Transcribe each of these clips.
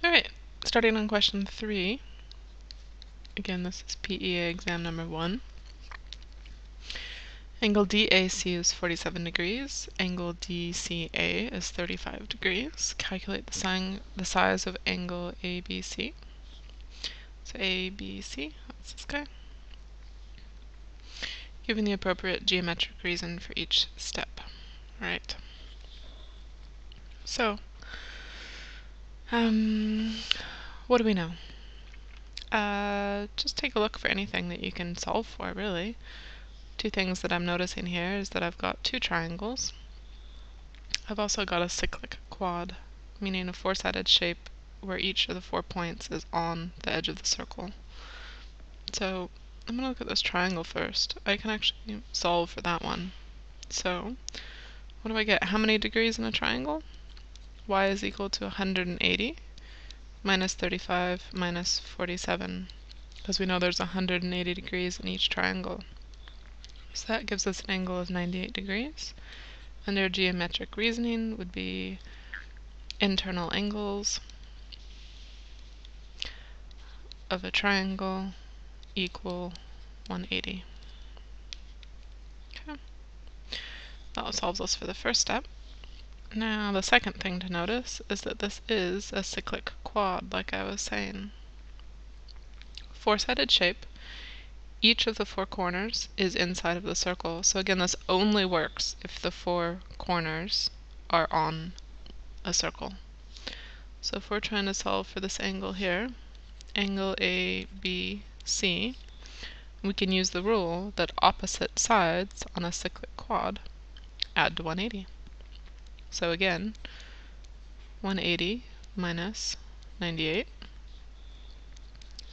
Alright, starting on question 3. Again, this is PEA exam number 1. Angle DAC is 47 degrees. Angle DCA is 35 degrees. Calculate the size of angle ABC. So ABC, that's this guy. Given the appropriate geometric reason for each step. Alright. So, what do we know? Just take a look for anything that you can solve for, really. Two things that I'm noticing here is that I've got two triangles. I've also got a cyclic quad, meaning a four-sided shape where each of the 4 points is on the edge of the circle. So I'm going to look at this triangle first. I can actually solve for that one. So what do I get? How many degrees in a triangle? Y is equal to 180 minus 35 minus 47, because we know there's 180 degrees in each triangle. So that gives us an angle of 98 degrees. Under geometric reasoning would be internal angles of a triangle equal 180. Okay. That solves us for the first step. Now the second thing to notice is that this is a cyclic quad, like I was saying. Four-sided shape. Each of the 4 corners is inside of the circle. So again, this only works if the 4 corners are on a circle. So if we're trying to solve for this angle here, angle ABC, we can use the rule that opposite sides on a cyclic quad add to 180. So again, 180 minus 98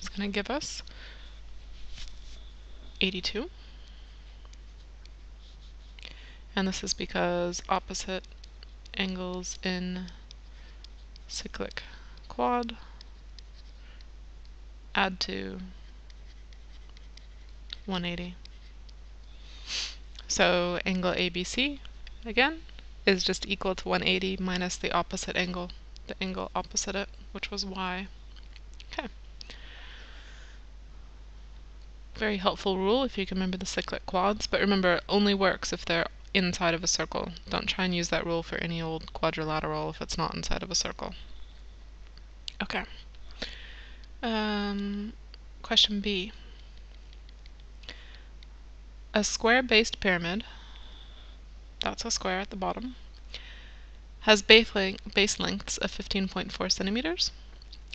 is going to give us 82. And this is because opposite angles in cyclic quad add to 180. So angle ABC, again, is just equal to 180 minus the opposite angle, the angle opposite it, which was y. Okay. Very helpful rule if you can remember the cyclic quads, but remember, it only works if they're inside of a circle. Don't try and use that rule for any old quadrilateral if it's not inside of a circle. Okay. Question B. A square-based pyramid, that's a square at the bottom, has base lengths of 15.4 centimeters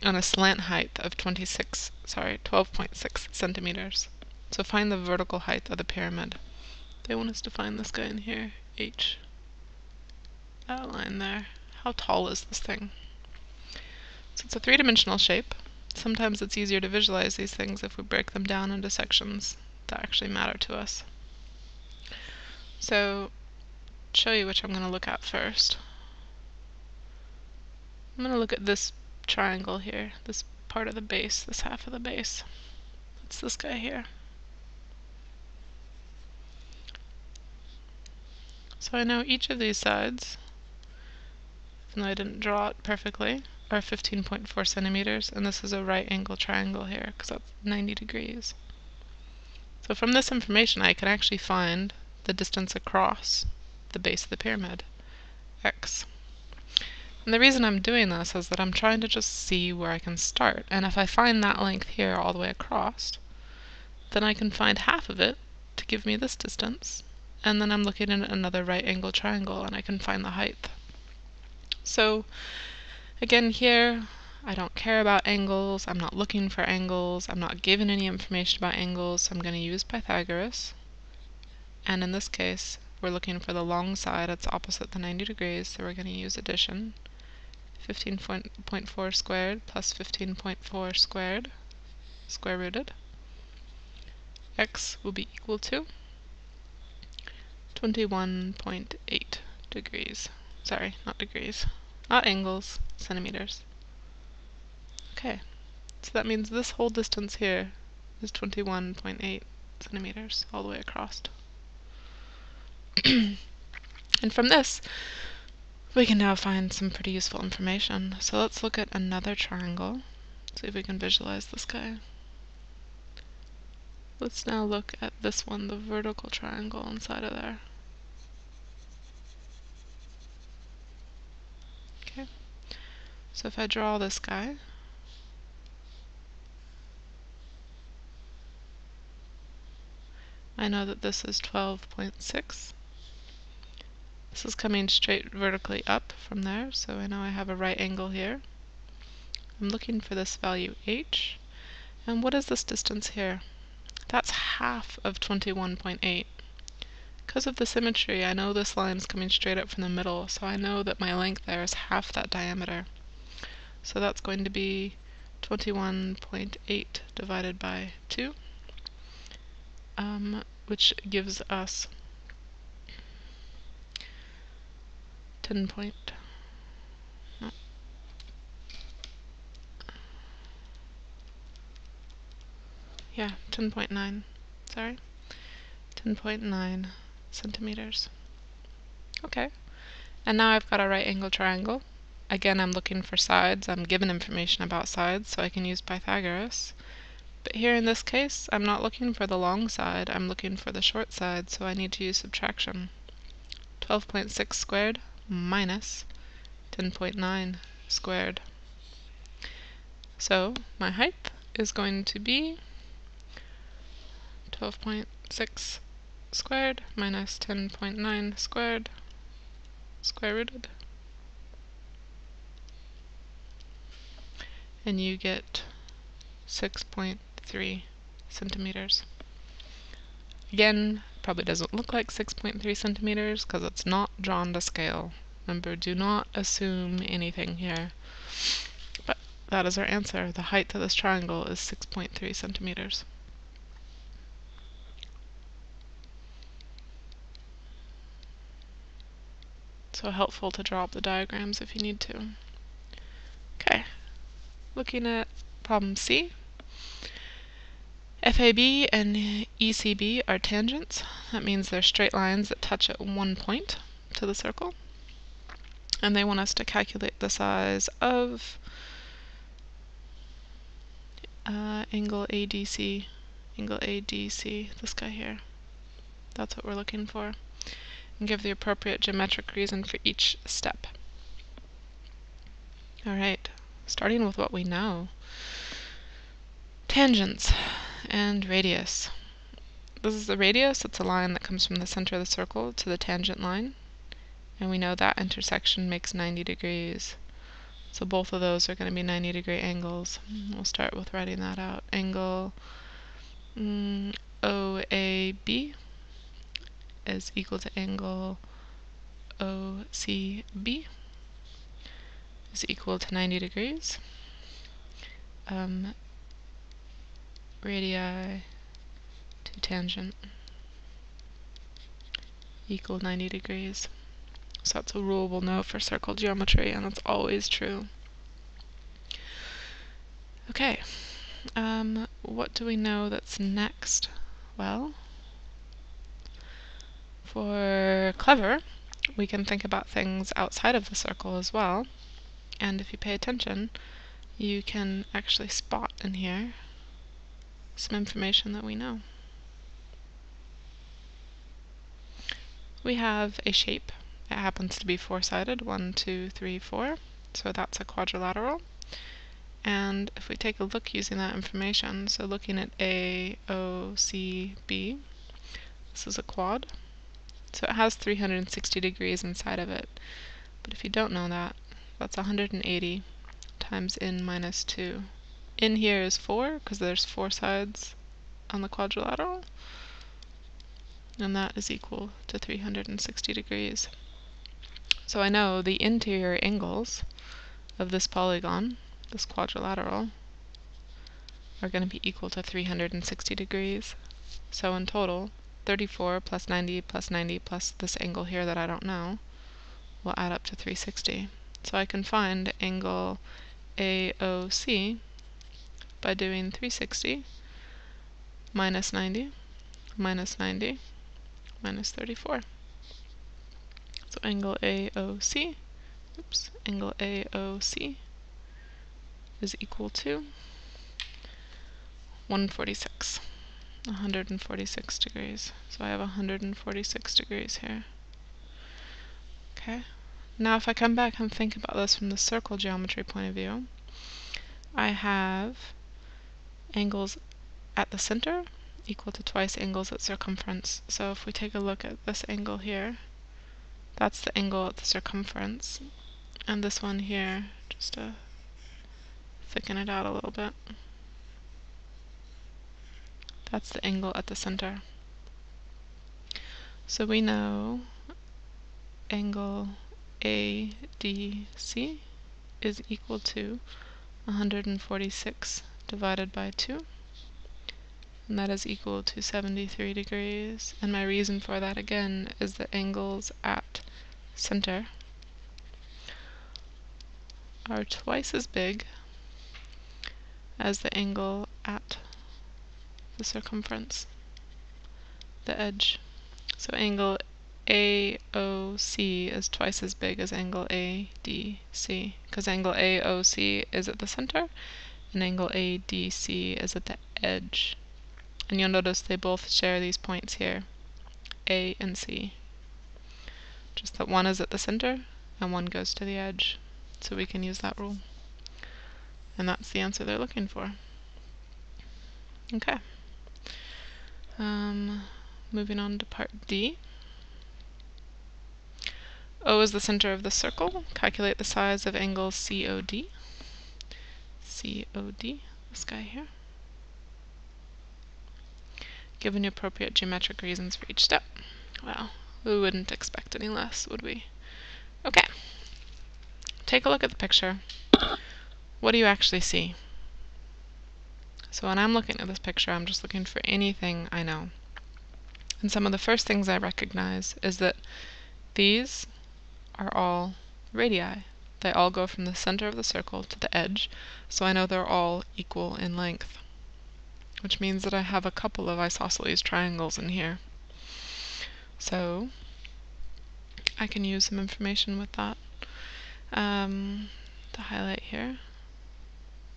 and a slant height of 12.6 centimeters. So find the vertical height of the pyramid. They want us to find this guy in here, H. That line there. How tall is this thing? So it's a three-dimensional shape. Sometimes it's easier to visualize these things if we break them down into sections that actually matter to us. So, show you which I'm going to look at first. I'm going to look at this triangle here, this part of the base, this half of the base. It's this guy here. So I know each of these sides, even though I didn't draw it perfectly, are 15.4 centimeters, and this is a right angle triangle here, because that's 90 degrees. So from this information I can actually find the distance across the base of the pyramid, x. And the reason I'm doing this is that I'm trying to just see where I can start, and if I find that length here all the way across, then I can find half of it to give me this distance, and then I'm looking at another right angle triangle and I can find the height. So again here, I don't care about angles, I'm not looking for angles, I'm not given any information about angles, so I'm going to use Pythagoras. And in this case, we're looking for the long side, it's opposite the 90 degrees, so we're going to use addition. 15.4 squared plus 15.4 squared, square rooted. X will be equal to 21.8 degrees. Sorry, not degrees. Not angles, centimeters. Okay, so that means this whole distance here is 21.8 centimeters all the way across. And from this, We can now find some pretty useful information. So let's look at another triangle, see if we can visualize this guy. Let's now look at this one, the vertical triangle inside of there. Okay, so if I draw this guy, I know that this is 12.6. This is coming straight vertically up from there, so I know I have a right angle here. I'm looking for this value h. And what is this distance here? That's half of 21.8. Because of the symmetry, I know this line is coming straight up from the middle, so I know that my length there is half that diameter. So that's going to be 21.8 divided by 2, which gives us 10.9. Yeah, 10.9. Sorry. 10.9 centimeters. Okay. And now I've got a right angle triangle. Again, I'm looking for sides. I'm given information about sides, so I can use Pythagoras. But here in this case, I'm not looking for the long side. I'm looking for the short side, so I need to use subtraction. 12.6 squared minus 10.9 squared. So my height is going to be 12.6 squared minus 10.9 squared, square rooted. And you get 6.3 centimeters. Again, probably doesn't look like 6.3 centimeters because it's not drawn to scale. Remember, do not assume anything here. But that is our answer. The height of this triangle is 6.3 centimeters. So helpful to draw up the diagrams if you need to. Okay, looking at problem C. FAB and ECB are tangents. That means they're straight lines that touch at one point to the circle. And they want us to calculate the size of angle ADC, this guy here. That's what we're looking for. And give the appropriate geometric reason for each step. Alright, starting with what we know. Tangents and radius. This is the radius. It's a line that comes from the center of the circle to the tangent line. And we know that intersection makes 90 degrees. So both of those are going to be 90-degree angles. We'll start with writing that out. Angle OAB is equal to angle OCB is equal to 90 degrees. Radii to tangent equal 90 degrees. So that's a rule we'll know for circle geometry, and that's always true. Okay, what do we know that's next? Well, for clever, we can think about things outside of the circle as well. And if you pay attention, you can actually spot in here some information that we know. We have a shape. It happens to be four-sided, 1, 2, 3, 4. So that's a quadrilateral. And if we take a look using that information, so looking at A, O, C, B, this is a quad. So it has 360 degrees inside of it. But if you don't know that, that's 180 times n minus 2. In here is 4, because there's 4 sides on the quadrilateral. And that is equal to 360 degrees. So I know the interior angles of this polygon, this quadrilateral, are going to be equal to 360 degrees. So in total, 34 plus 90 plus 90 plus this angle here that I don't know will add up to 360. So I can find angle AOC by doing 360 minus 90 minus 90 minus 34. So angle AOC angle AOC is equal to 146 degrees. So I have 146 degrees here. Okay. Now if I come back and think about this from the circle geometry point of view, I have angles at the center equal to twice angles at circumference. So if we take a look at this angle here, that's the angle at the circumference. And this one here, just to thicken it out a little bit, that's the angle at the center. So we know angle ADC is equal to 146 divided by 2, and that is equal to 73 degrees. And my reason for that again is the angles at center are twice as big as the angle at the circumference, the edge. So angle AOC is twice as big as angle ADC, because angle AOC is at the center and angle ADC is at the edge. And you'll notice they both share these points here, A and C. Just that one is at the center and one goes to the edge. So we can use that rule. And that's the answer they're looking for. Okay. Moving on to part D. O is the center of the circle. Calculate the size of angle COD. COD, this guy here. Given the appropriate geometric reasons for each step. Well, we wouldn't expect any less, would we? Okay. Take a look at the picture. What do you actually see? So when I'm looking at this picture, I'm just looking for anything I know. And some of the first things I recognize is that these are all radii. They all go from the center of the circle to the edge, so I know they're all equal in length, which means that I have a couple of isosceles triangles in here. So I can use some information with that to highlight here.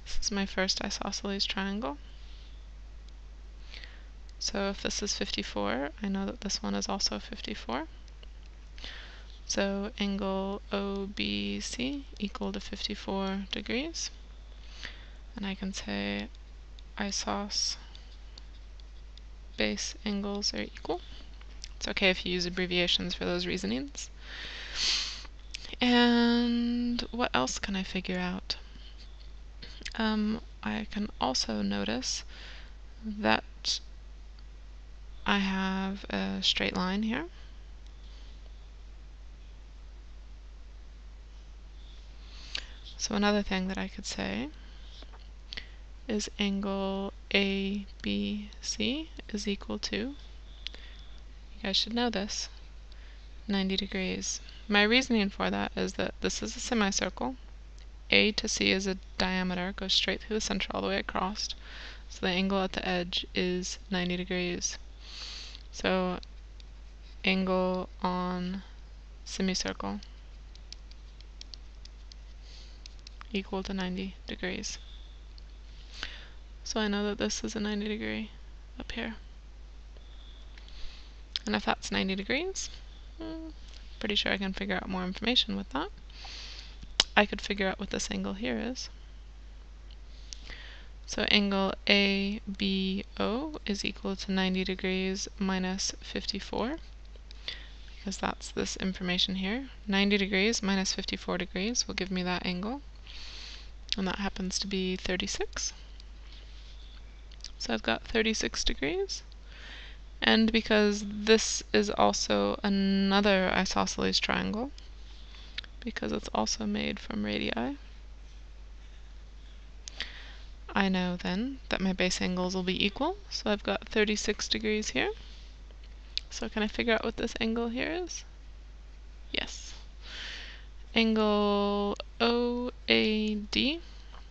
This is my first isosceles triangle. So if this is 54, I know that this one is also 54. So angle OBC equal to 54 degrees. And I can say isos base angles are equal. It's okay if you use abbreviations for those reasonings. And what else can I figure out? I can also notice that I have a straight line here. So another thing that I could say is angle ABC is equal to, you guys should know this, 90 degrees. My reasoning for that is that this is a semicircle. A to C is a diameter, goes straight through the center all the way across. So the angle at the edge is 90 degrees. So angle on semicircle equal to 90 degrees. So I know that this is a 90 degree up here. And if that's 90 degrees, pretty sure I can figure out more information with that. I could figure out what this angle here is. So angle ABO is equal to 90 degrees minus 54, because that's this information here. 90 degrees minus 54 degrees will give me that angle, and that happens to be 36. So I've got 36 degrees. And because this is also another isosceles triangle, because it's also made from radii, I know then that my base angles will be equal. So I've got 36 degrees here. So can I figure out what this angle here is? Yes. Angle OAD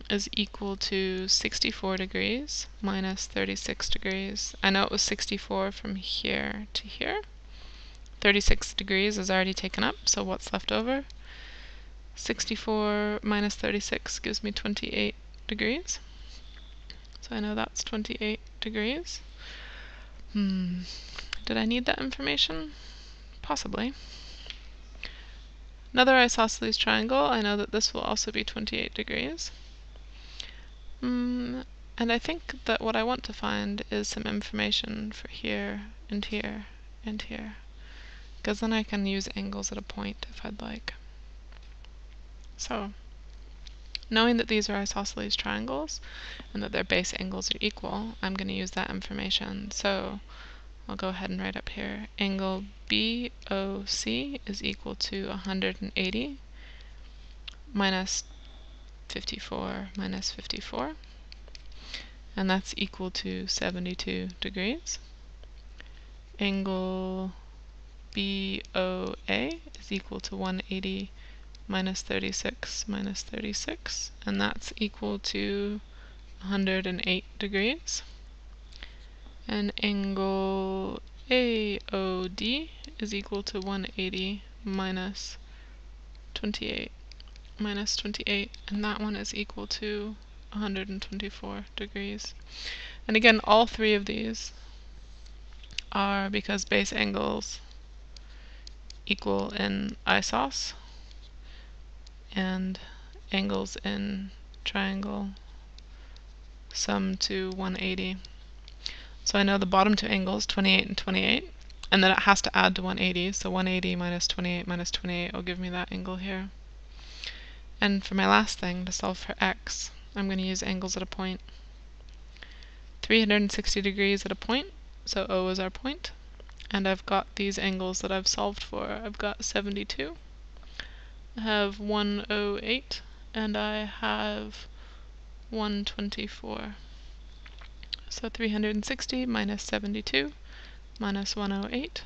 is equal to 64 degrees minus 36 degrees. I know it was 64 from here to here. 36 degrees is already taken up, so what's left over? 64 minus 36 gives me 28 degrees. So I know that's 28 degrees. Did I need that information? Possibly. Another isosceles triangle, I know that this will also be 28 degrees. And I think that what I want to find is some information for here, and here, and here. Because then I can use angles at a point if I'd like. So, knowing that these are isosceles triangles, and that their base angles are equal, I'm going to use that information. So, I'll go ahead and write up here, angle BOC is equal to 180 minus 54 minus 54, and that's equal to 72 degrees. Angle BOA is equal to 180 minus 36 minus 36, and that's equal to 108 degrees. And angle AOD is equal to 180 minus 28 minus 28, and that one is equal to 124 degrees. And again, all three of these are because base angles equal in isos, and angles in triangle sum to 180. So I know the bottom two angles, 28 and 28, and then it has to add to 180, so 180 minus 28 will give me that angle here. And for my last thing, to solve for x, I'm going to use angles at a point. 360 degrees at a point, so O is our point, and I've got these angles that I've solved for. I've got 72, I have 108, and I have 124. So 360 minus 72 minus 108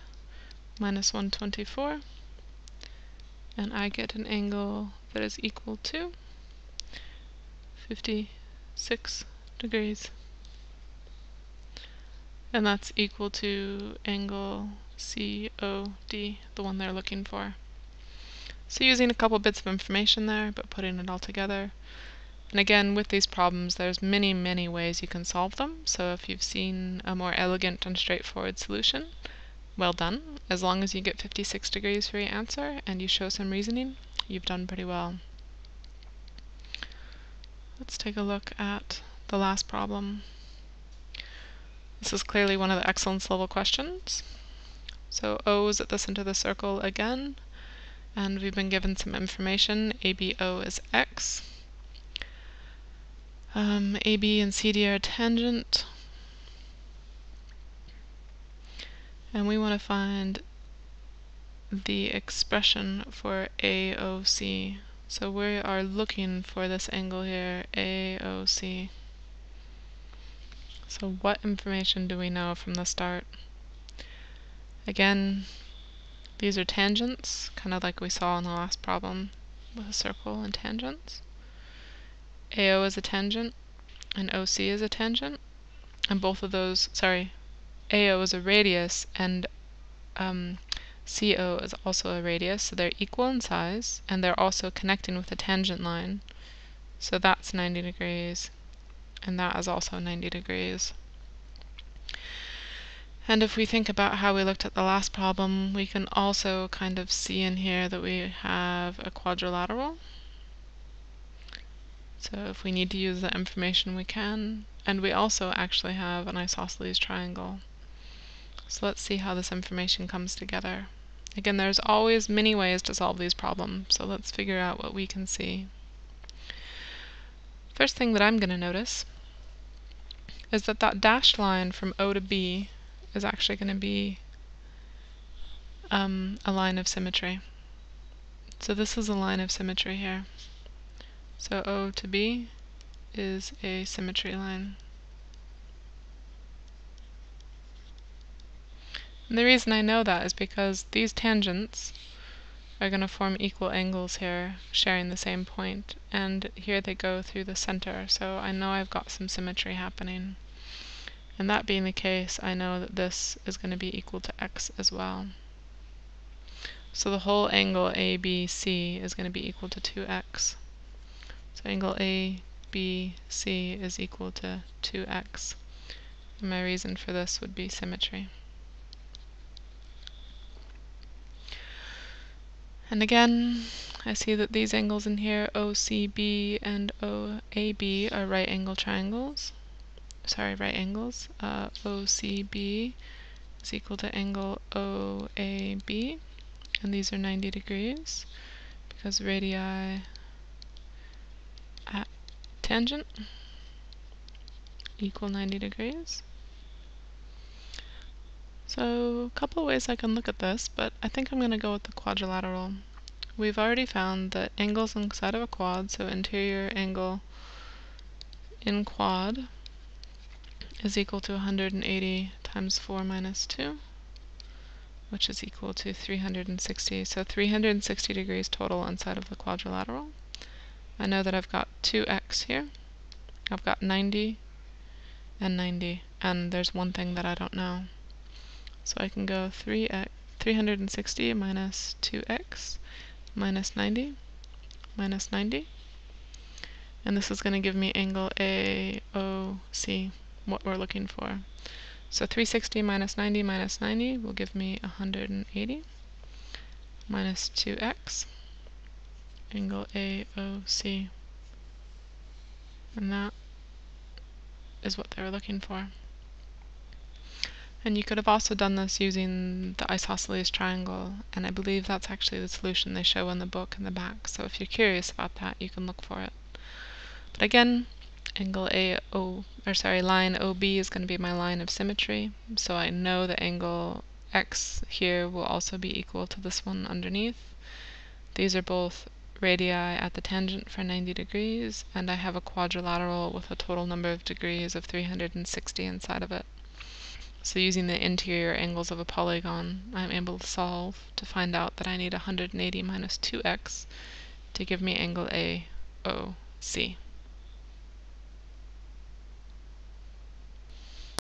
minus 124, and I get an angle that is equal to 56 degrees. And that's equal to angle COD, the one they're looking for. So using a couple bits of information there, but putting it all together. And again, with these problems, there's many, many ways you can solve them. So if you've seen a more elegant and straightforward solution, well done. As long as you get 56 degrees for your answer and you show some reasoning, you've done pretty well. Let's take a look at the last problem. This is clearly one of the excellence level questions. So O is at the center of the circle again, and we've been given some information. ABO is x. AB and CD are tangent, and we want to find the expression for AOC. So we are looking for this angle here, AOC. So what information do we know from the start? Again, these are tangents, kind of like we saw in the last problem with a circle and tangents. AO is a tangent, and OC is a tangent, and both of those, AO is a radius, and CO is also a radius, so they're equal in size, and they're also connecting with a tangent line. So that's 90 degrees, and that is also 90 degrees. And if we think about how we looked at the last problem, we can also kind of see in here that we have a quadrilateral. So if we need to use the information, we can. And we also actually have an isosceles triangle. So let's see how this information comes together. Again, there's always many ways to solve these problems, so let's figure out what we can see. First thing that I'm going to notice is that that dashed line from O to B is actually going to be a line of symmetry. So this is a line of symmetry here. So O to B is a symmetry line. And the reason I know that is because these tangents are going to form equal angles here, sharing the same point, and here they go through the center, so I know I've got some symmetry happening. And that being the case, I know that this is going to be equal to x as well. So the whole angle ABC is going to be equal to 2x. So angle ABC is equal to 2x. And my reason for this would be symmetry. And again, I see that these angles in here, OCB and OAB, are right angle triangles. Sorry, right angles. OCB is equal to angle OAB, and these are 90 degrees because radii at tangent equal 90 degrees. So a couple of ways I can look at this, but I think I'm going to go with the quadrilateral. We've already found that angles inside of a quad, so interior angle in quad, is equal to 180 times 4 minus 2, which is equal to 360. So 360 degrees total inside of the quadrilateral. I know that I've got 2x here. I've got 90 and 90, and there's one thing that I don't know. So I can go 360 minus 2x minus 90 minus 90. And this is going to give me angle AOC, what we're looking for. So 360 minus 90 minus 90 will give me 180 minus 2x, angle AOC. And that is what they were looking for. And you could have also done this using the isosceles triangle, and I believe that's actually the solution they show in the book in the back. So if you're curious about that, you can look for it. But again, line OB is going to be my line of symmetry, so I know the angle X here will also be equal to this one underneath. These are both radii at the tangent for 90 degrees, and I have a quadrilateral with a total number of degrees of 360 inside of it. So using the interior angles of a polygon, I'm able to solve to find out that I need 180 minus 2x to give me angle AOC.